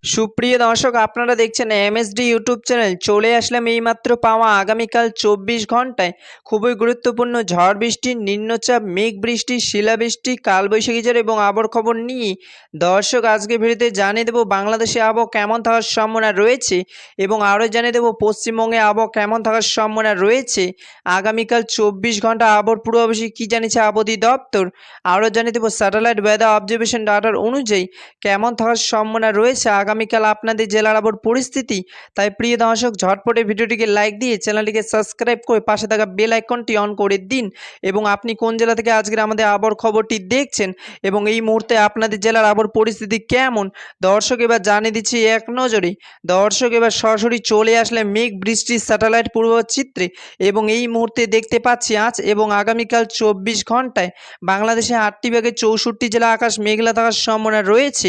সুপ্রিয় দর্শক, আপনারা দেখছেন এমএসডি ইউটিউব চ্যানেল। চলে আসলাম এইমাত্র পাওয়া আগামীকাল 24 ঘন্টায় খুবই গুরুত্বপূর্ণ ঝড় বৃষ্টি, নিম্নচাপ, মেঘ বৃষ্টি, শিলাবৃষ্টি, কালবৈশাখী ঝড় এবং আবহাওয়ার খবর নিয়ে দর্শক আজকে ভিডিওতে জানিয়ে দেবো বাংলাদেশে আবহাওয়া কেমন থাকার সম্ভাবনা রয়েছে এবং আরও জানিয়ে দেবো পশ্চিমবঙ্গে আবহাওয়া কেমন থাকার সম্ভাবনা রয়েছে। আগামীকাল 24 ঘন্টা আবহাওয়ার পূর্বাভাসে কী জানিয়েছে আবহাওয়া দপ্তর, আরও জানিয়ে দেবো স্যাটেলাইট ওয়েদার অবজারভেশন ডাটার অনুযায়ী কেমন থাকার সম্ভাবনা রয়েছে আগামীকাল আপনাদের জেলার আবহাওয়ার পরিস্থিতি। তাই প্রিয় দর্শক, ঝটপটে ভিডিওটিকে লাইক দিয়ে চ্যানেলটিকে সাবস্ক্রাইব করে পাশে থাকা বেল আইকনটি অন করে দিন। এবং আপনি কোন জেলা থেকে আজকের আমাদের আবহাওয়ার খবরটি দেখছেন এবং এই মুহূর্তে আপনাদের জেলার আবহাওয়ার পরিস্থিতি কেমন দর্শক এবার জানিয়ে দিচ্ছি এক নজরে। দর্শক এবার সরাসরি চলে আসলে মেঘ বৃষ্টির স্যাটেলাইট পূর্বাভাস চিত্রে এবং এই মুহূর্তে দেখতে পাচ্ছি আজ এবং আগামীকাল 24 ঘন্টায় বাংলাদেশে 8টি বিভাগে 64 জেলা আকাশ মেঘলা থাকার সম্ভাবনা রয়েছে।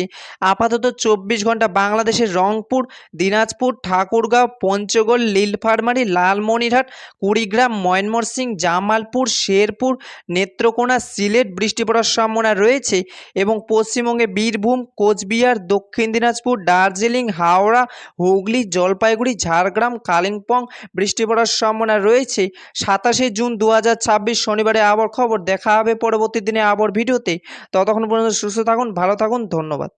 আপাতত 24 ঘন্টা বাংলাদেশের রংপুর, দিনাজপুর, ঠাকুরগাঁও, পঞ্চগড়, নীলফামারী, লালমনিরহাট, কুড়িগ্রাম, ময়মনসিংহ, জামালপুর, শেরপুর, নেত্রকোনা, সিলেট বৃষ্টি পড়ার সম্ভাবনা রয়েছে এবং পশ্চিমবঙ্গে বীরভূম, কোচবিহার, দক্ষিণ দিনাজপুর, দার্জিলিং, হাওড়া, হুগলি, জলপাইগুড়ি, ঝাড়গ্রাম, কালিম্পং বৃষ্টি পড়ার সম্ভাবনা রয়েছে। 27 জুন 2026 শনিবারে আবহাওয়ার খবর। দেখা হবে পরবর্তী দিনে আবহাওয়ার ভিডিওতে। ততক্ষণ পর্যন্ত সুস্থ থাকুন, ভালো থাকুন, ধন্যবাদ।